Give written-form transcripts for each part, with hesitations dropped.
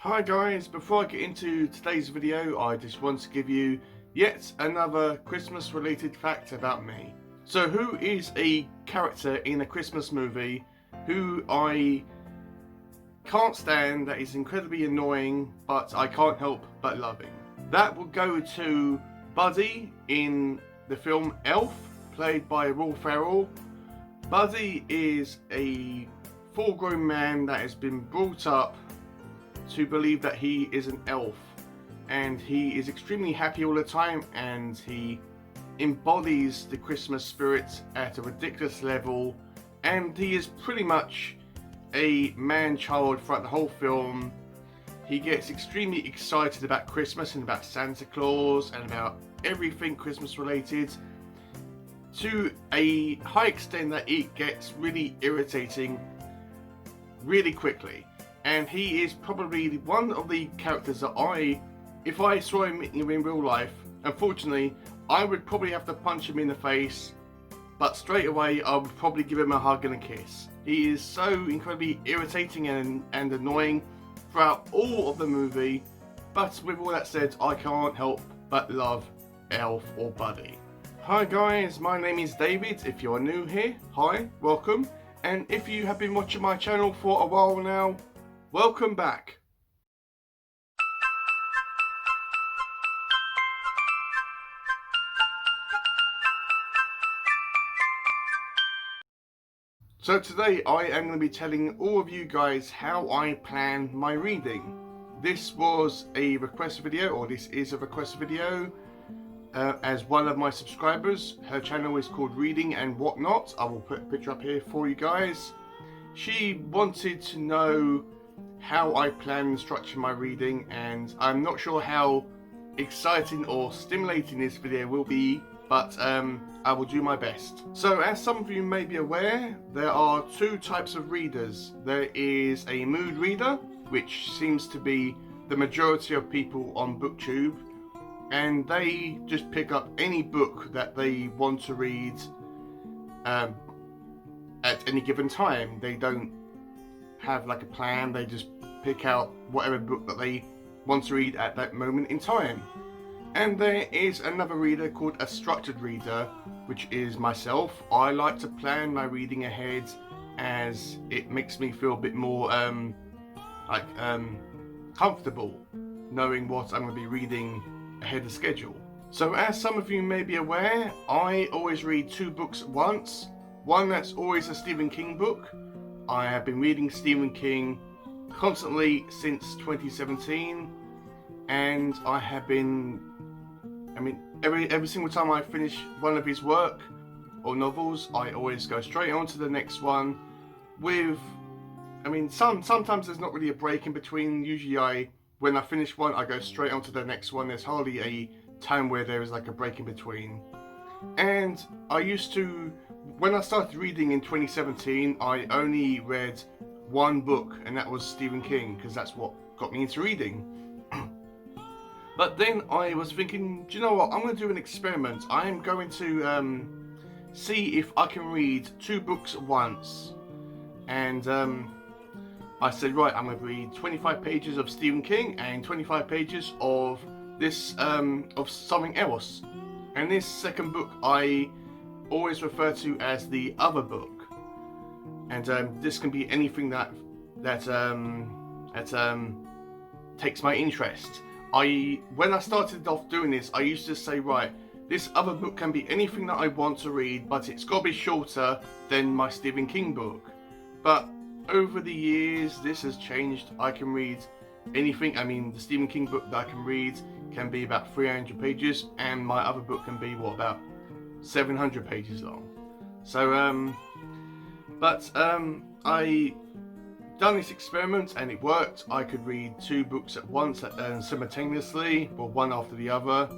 Hi guys, before I get into today's video, I just want to give you yet another Christmas related fact about me. So who is a character in a Christmas movie who I can't stand, that is incredibly annoying, but I can't help but loving? That would go to Buddy in the film Elf, played by Will Ferrell. Buddy is a full-grown man that has been brought up to believe that he is an elf, and he is extremely happy all the time, and he embodies the Christmas spirit at a ridiculous level, and he is pretty much a man-child throughout the whole film. He gets extremely excited about Christmas and about Santa Claus and about everything Christmas related, to a high extent that it gets really irritating really quickly. And he is probably one of the characters that if I saw him in real life, unfortunately, I would probably have to punch him in the face, but straight away I would probably give him a hug and a kiss. He is so incredibly irritating and annoying throughout all of the movie, but with all that said, I can't help but love Elf or Buddy. Hi guys, my name is David. If you're new here, hi, welcome. And if you have been watching my channel for a while now, welcome back. So today I am going to be telling all of you guys how I plan my reading. This was a request video, or this is a request video, as one of my subscribers. Her channel is called Reading and Whatnot. I will put a picture up here for you guys. She wanted to know how I plan and structure my reading, and I'm not sure how exciting or stimulating this video will be, but I will do my best. So as some of you may be aware, there are two types of readers. There is a mood reader, which seems to be the majority of people on BookTube, and they just pick up any book that they want to read at any given time. They don't have like a plan, they just pick out whatever book that they want to read at that moment in time. And there is another reader called a structured reader, which is myself. I like to plan my reading ahead, as it makes me feel a bit more comfortable knowing what I'm going to be reading ahead of schedule. So as some of you may be aware, I always read two books at once. One that's always a Stephen King book. I have been reading Stephen King constantly since 2017, and I have been, every single time I finish one of his work or novels, I always go straight on to the next one with, sometimes there's not really a break in between. Usually when I finish one, I go straight on to the next one. There's hardly a time where there is like a break in between. And I used to, when I started reading in 2017, I only read one book, and that was Stephen King, because that's what got me into reading. But then I was thinking, do you know what, I'm going to do an experiment. I am going to see if I can read two books at once. And I said, right, I'm going to read 25 pages of Stephen King and 25 pages of this of something else. And this second book I always refer to as the other book. And this can be anything that takes my interest. When I started off doing this, I used to say, right, this other book can be anything that I want to read, but it's got to be shorter than my Stephen King book. But over the years, this has changed. I can read anything. The Stephen King book that I can read can be about 300 pages, and my other book can be, about 700 pages long. So, I done this experiment and it worked. I could read two books at once simultaneously, or one after the other,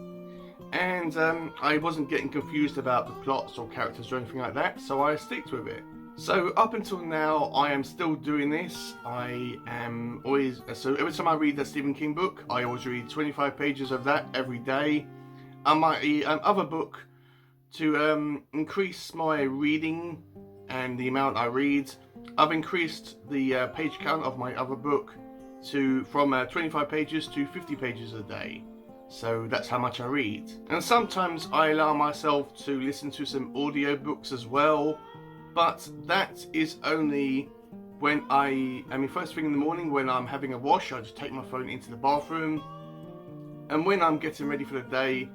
and I wasn't getting confused about the plots or characters or anything like that, so I sticked with it. So up until now, I am still doing this. I am always, so every time I read a Stephen King book, I always read 25 pages of that every day. And my other book, to increase my reading and the amount I read, I've increased the page count of my other book from 25 pages to 50 pages a day. So that's how much I read. And sometimes I allow myself to listen to some audiobooks as well, but that is only when first thing in the morning when I'm having a wash. I just take my phone into the bathroom, and when I'm getting ready for the day,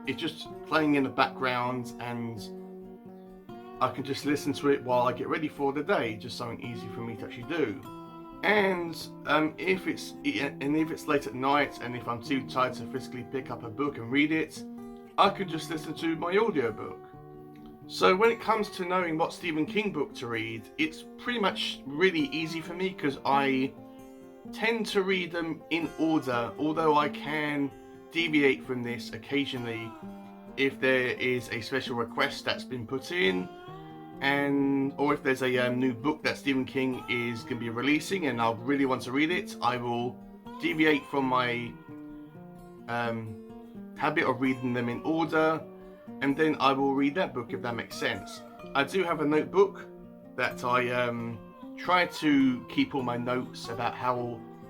it's just playing in the background and I can just listen to it while I get ready for the day, just something easy for me to actually do. And if it's late at night and if I'm too tired to physically pick up a book and read it, I can just listen to my audiobook. So when it comes to knowing what Stephen King book to read, it's pretty much really easy for me because I tend to read them in order, although I can deviate from this occasionally if there is a special request that's been put in, or if there's a new book that Stephen King is going to be releasing and I really want to read it, I will deviate from my habit of reading them in order, and then I will read that book, if that makes sense. I do have a notebook that I try to keep all my notes about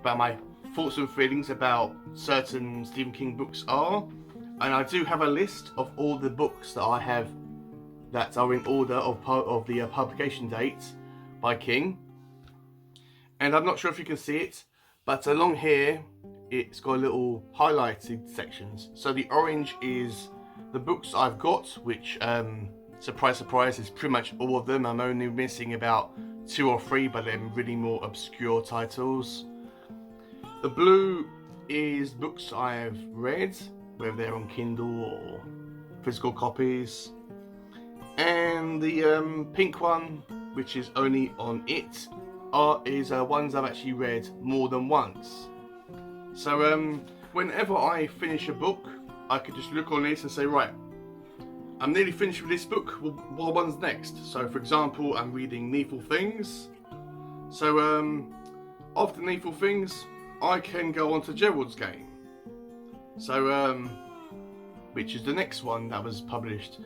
my thoughts and feelings about certain Stephen King books are, and I do have a list of all the books that I have that are in order of the publication date by King. And I'm not sure if you can see it, but along here it's got little highlighted sections. So the orange is the books I've got, which surprise surprise is pretty much all of them. I'm only missing about 2 or 3, but they're really more obscure titles. The blue is books I have read, whether they're on Kindle or physical copies. And the pink one, which is only on it, is ones I've actually read more than once. So whenever I finish a book, I could just look on this and say, right, I'm nearly finished with this book, well, what one's next? So for example, I'm reading Needful Things. So after Needful Things, I can go on to Gerald's Game. So which is the next one that was published.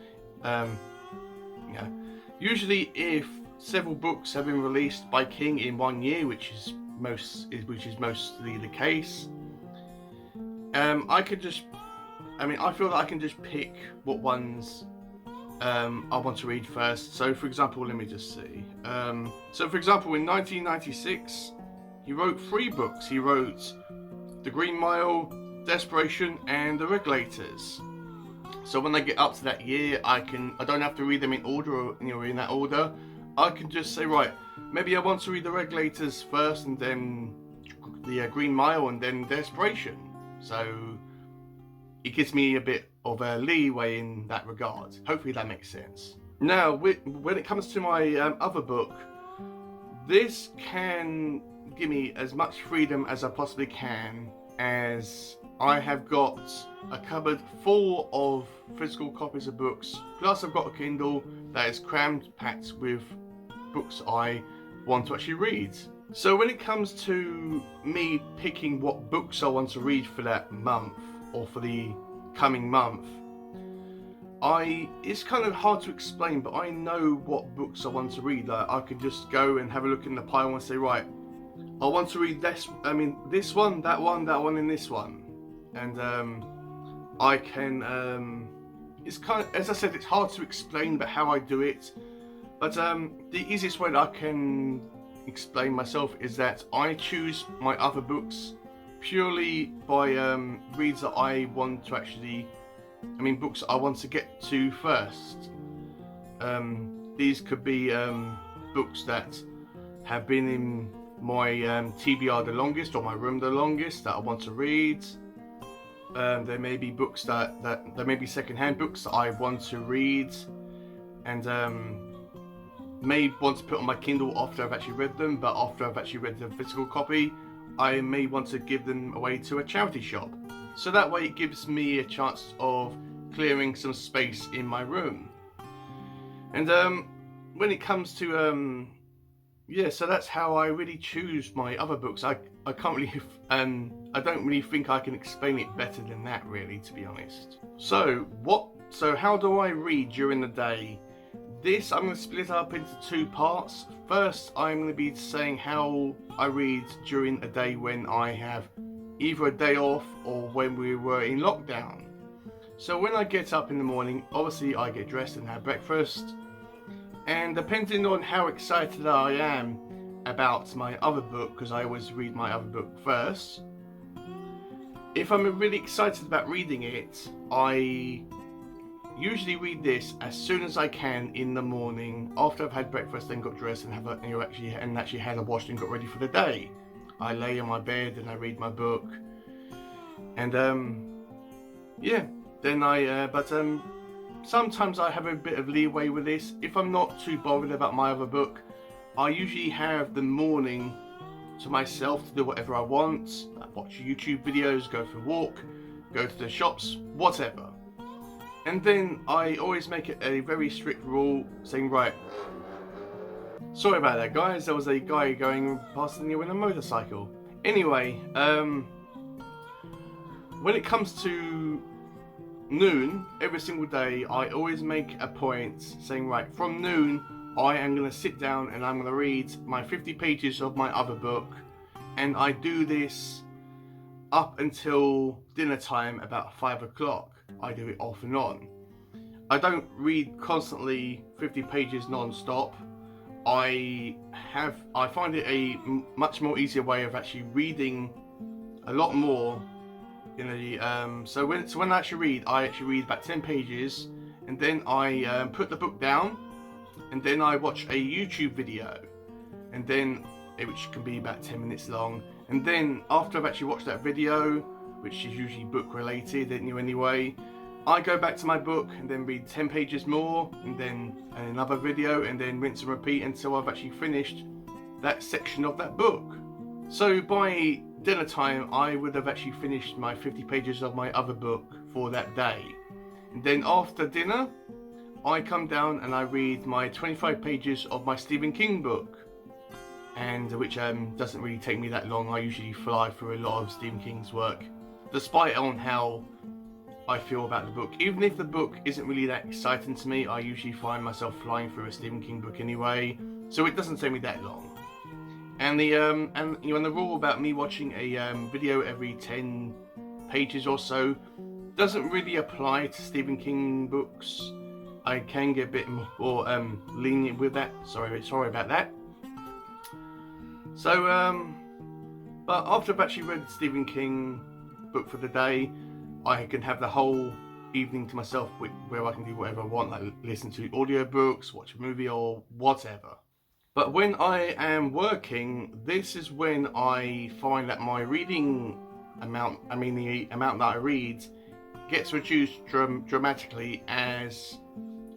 Yeah. Usually if several books have been released by King in 1 year, which is mostly the case, I feel that I can just pick what ones I want to read first. So for example, let me just see. So for example, in 1996, he wrote 3 books. He wrote The Green Mile, Desperation, and The Regulators. So when I get up to that year, I don't have to read them in order, or in that order. I can just say, right, maybe I want to read The Regulators first, and then the Green Mile, and then Desperation. So it gives me a bit of a leeway in that regard. Hopefully that makes sense. Now, when it comes to my other book, this can give me as much freedom as I possibly can, as I have got a cupboard full of physical copies of books, plus I've got a Kindle that is packed with books I want to actually read. So when it comes to me picking what books I want to read for that month or for the coming month, it's kind of hard to explain, but I know what books I want to read. Like, I can just go and have a look in the pile and say, right, I want to read this one, that one, and this one. And I can, it's kind of, as I said, it's hard to explain but how I do it. But the easiest way that I can explain myself is that I choose my other books purely by reads that I want to actually, books I want to get to first. These could be books that have been in my TBR the longest, or my room the longest, that I want to read. There may be books there may be second-hand books that I want to read, and may want to put on my Kindle after I've actually read them, but after I've actually read the physical copy, I may want to give them away to a charity shop. So that way it gives me a chance of clearing some space in my room. And when it comes to so that's how I really choose my other books. I can't really I don't really think I can explain it better than that, really, to be honest. So how do I read during the day? This I'm going to split up into two parts. First, I'm going to be saying how I read during a day when I have either a day off or when we were in lockdown. So when I get up in the morning, obviously I get dressed and have breakfast. And depending on how excited I am about my other book, because I always read my other book first, if I'm really excited about reading it, I usually read this as soon as I can in the morning after I've had breakfast and got dressed and actually had a wash and got ready for the day. I lay on my bed and I read my book, and yeah, then sometimes I have a bit of leeway with this. If I'm not too bothered about my other book, I usually have the morning to myself to do whatever I want. Watch YouTube videos, go for a walk, go to the shops, whatever. And then I always make it a very strict rule saying, right, sorry about that guys, there was a guy going past you in a motorcycle. Anyway, when it comes to noon, every single day, I always make a point saying, right, from noon, I am going to sit down and I'm going to read my 50 pages of my other book. And I do this up until dinner time, about 5 o'clock. I do it off and on. I don't read constantly 50 pages non-stop. I find it a much more easier way of actually reading a lot more. So when I actually read about 10 pages, and then I put the book down, and then I watch a YouTube video, and then which can be about 10 minutes long. And then after I've actually watched that video, which is usually book related anyway, I go back to my book and then read 10 pages more, and then another video, and then rinse and repeat until I've actually finished that section of that book. So by dinner time, I would have actually finished my 50 pages of my other book for that day. And then after dinner, I come down and I read my 25 pages of my Stephen King book, and which doesn't really take me that long. I usually fly through a lot of Stephen King's work, despite on how I feel about the book. Even if the book isn't really that exciting to me, I usually find myself flying through a Stephen King book anyway, so it doesn't take me that long. And the rule about me watching a video every 10 pages or so doesn't really apply to Stephen King books. I can get a bit more lenient with that. Sorry about that. So, but after I've actually read the Stephen King book for the day, I can have the whole evening to myself where I can do whatever I want, like listen to audiobooks, watch a movie or whatever. But when I am working, this is when I find that my reading amount, the amount that I read, gets reduced dramatically as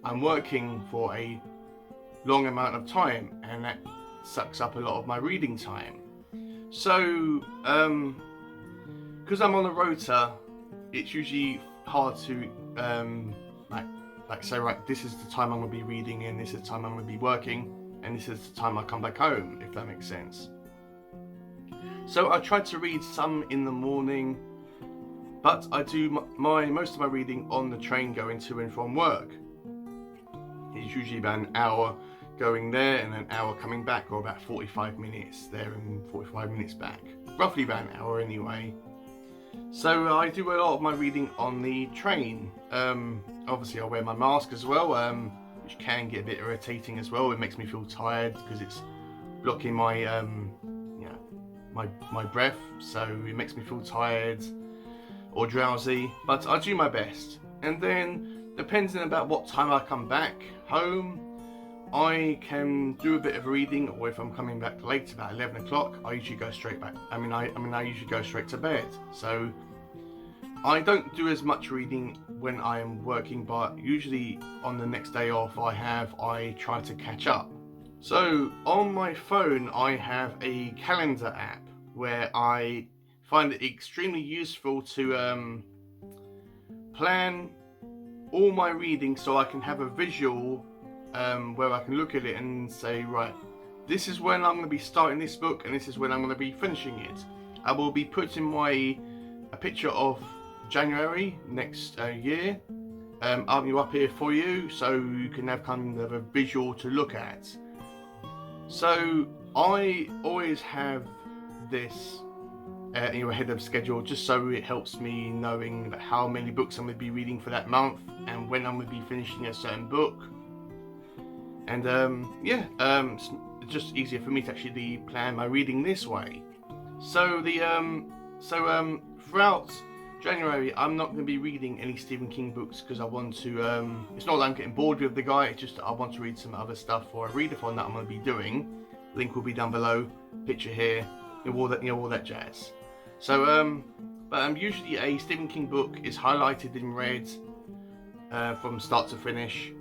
I'm working for a long amount of time, and that sucks up a lot of my reading time. So, because I'm on a rota, it's usually hard to say, right, this is the time I'm going to be reading, and this is the time I'm going to be working, and this is the time I come back home, if that makes sense. So I try to read some in the morning, but I do most of my reading on the train going to and from work. It's usually about an hour going there and an hour coming back, or about 45 minutes there and 45 minutes back. Roughly about an hour anyway. So I do a lot of my reading on the train. Obviously I wear my mask as well, which can get a bit irritating as well. It makes me feel tired because it's blocking my my breath, so it makes me feel tired or drowsy, but I do my best. And then depending about what time I come back home, I can do a bit of reading, or if I'm coming back late, about 11 o'clock, I usually go straight back. I usually go straight to bed. So I don't do as much reading when I am working, but usually on the next day off I try to catch up. So on my phone I have a calendar app where I find it extremely useful to plan all my reading, so I can have a visual where I can look at it and say, right, this is when I'm going to be starting this book and this is when I'm going to be finishing it. I will be putting a picture of January next year, up here for you, so you can have kind of a visual to look at. So I always have this ahead of schedule, just so it helps me knowing how many books I'm going to be reading for that month and when I'm going to be finishing a certain book. And it's just easier for me to actually plan my reading this way. So throughout January, I'm not going to be reading any Stephen King books because I want to. It's not that I'm getting bored with the guy. It's just I want to read some other stuff for a readathon that I'm going to be doing. Link will be down below. Picture here. All that jazz. So but usually a Stephen King book is highlighted in red from start to finish.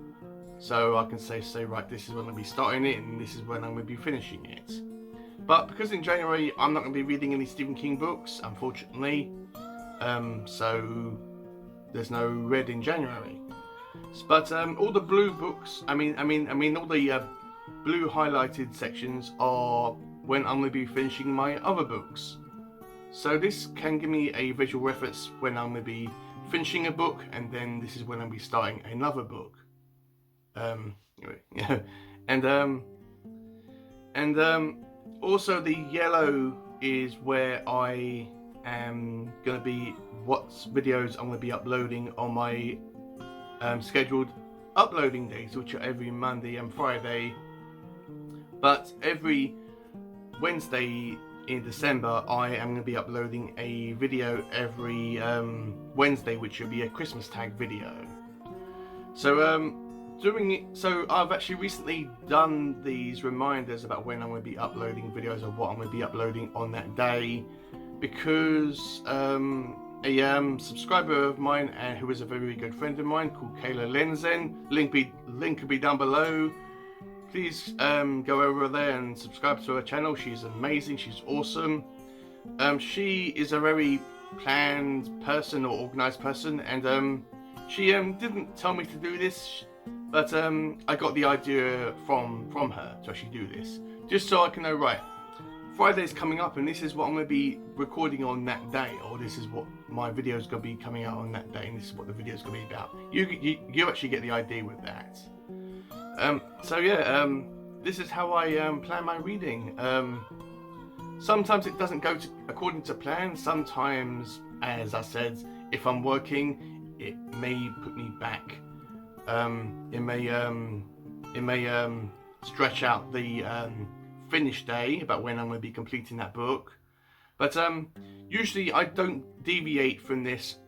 So I can say right, this is when I'm going to be starting it, and this is when I'm going to be finishing it. But because in January I'm not going to be reading any Stephen King books, unfortunately. So there's no red in January. But all the blue books, I mean all the blue highlighted sections are when I'm going to be finishing my other books. So this can give me a visual reference when I'm going to be finishing a book, and then this is when I'm going to be starting another book. Also the yellow is where I am going to be what videos I'm going to be uploading on my scheduled uploading days, which are every Monday and Friday. But every Wednesday in December I am going to be uploading a video every Wednesday, which will be a Christmas tag video. So so I've actually recently done these reminders about when I'm going to be uploading videos and what I'm going to be uploading on that day, because a subscriber of mine who is a very good friend of mine called Kayla Lenzen, link will be down below. Please go over there and subscribe to her channel. She's amazing, she's awesome. She is a very planned person or organized person, and she didn't tell me to do this, but I got the idea from her to actually do this, just so I can know, right, Friday's coming up and this is what I'm going to be recording on that day, or this is what my video is going to be coming out on that day, and this is what the video is going to be about. You actually get the idea with that. This is how I plan my reading. Sometimes it doesn't go according to plan. Sometimes, as I said, if I'm working, it may put me back. It may stretch out the finish day about when I'm going to be completing that book. But usually I don't deviate from this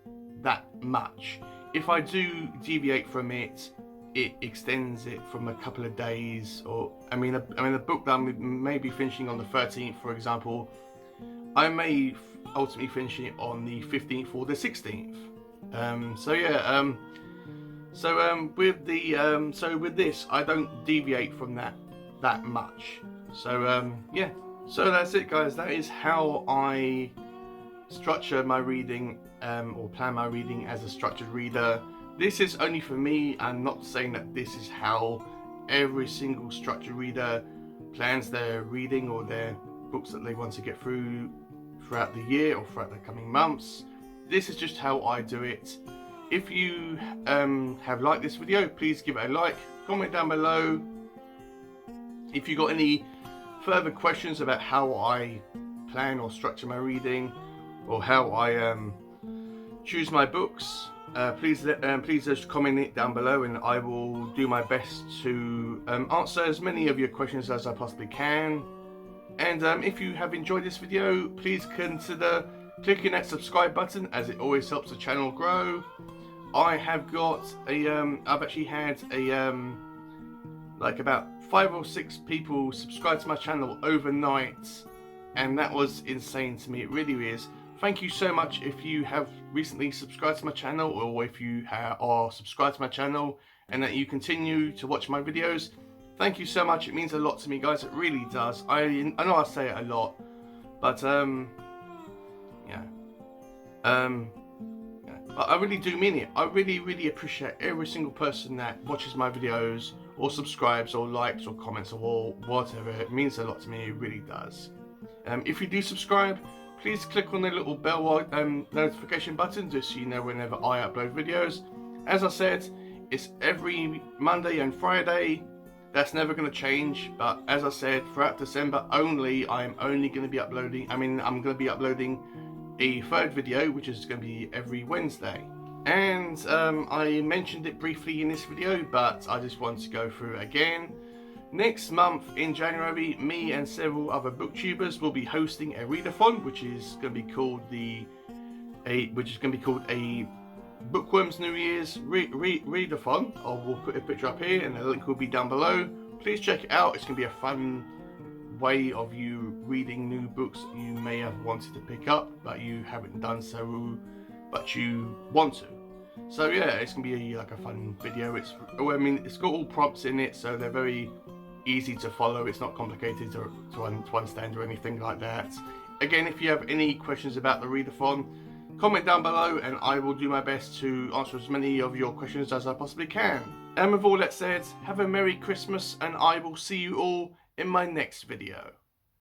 that much. If I do deviate from it, it extends it from a couple of days, or I mean a book that I may be finishing on the 13th, for example, I may ultimately finish it on the 15th or the 16th. With this, I don't deviate from that much. So that's it, guys. That is how I structure my reading, or plan my reading as a structured reader. This is only for me. I'm not saying that this is how every single structured reader plans their reading or their books that they want to get through throughout the year or throughout the coming months. This is just how I do it. If you have liked this video, please give it a like, comment down below. If you got any further questions about how I plan or structure my reading, or how I choose my books, please just comment it down below, and I will do my best to answer as many of your questions as I possibly can. And if you have enjoyed this video, please consider clicking that subscribe button, as it always helps the channel grow. I have got I've actually had like about 5 or 6 people subscribe to my channel overnight, and that was insane to me. It really is. Thank you so much if you have recently subscribed to my channel, or if you are subscribed to my channel and that you continue to watch my videos. Thank you so much. It means a lot to me, guys. It really does. I know I say it a lot, but I really do mean it. I really appreciate every single person that watches my videos, or subscribes, or likes, or comments, or whatever. It means a lot to me. It really does. If you do subscribe, please click on the little bell notification button, just so you know whenever I upload videos. As I said, it's every Monday and Friday. That's never going to change, but as I said, throughout December only, I'm only going to be uploading, I'm going to be uploading a third video, which is going to be every Wednesday. And I mentioned it briefly in this video, but I just want to go through it again. Next month in January, me and several other booktubers will be hosting a readathon, which is going to be called a Bookworms New Year's readathon. I will put a picture up here, and the link will be down below. Please check it out. It's going to be a fun way of you reading new books you may have wanted to pick up, but you haven't done so, but you want to. So yeah, it's going to be like a fun video. It's got all prompts in it, so they're very easy to follow. It's not complicated to understand or anything like that. Again, if you have any questions about the readathon, comment down below and I will do my best to answer as many of your questions as I possibly can. And with all that said, have a Merry Christmas, and I will see you all in my next video.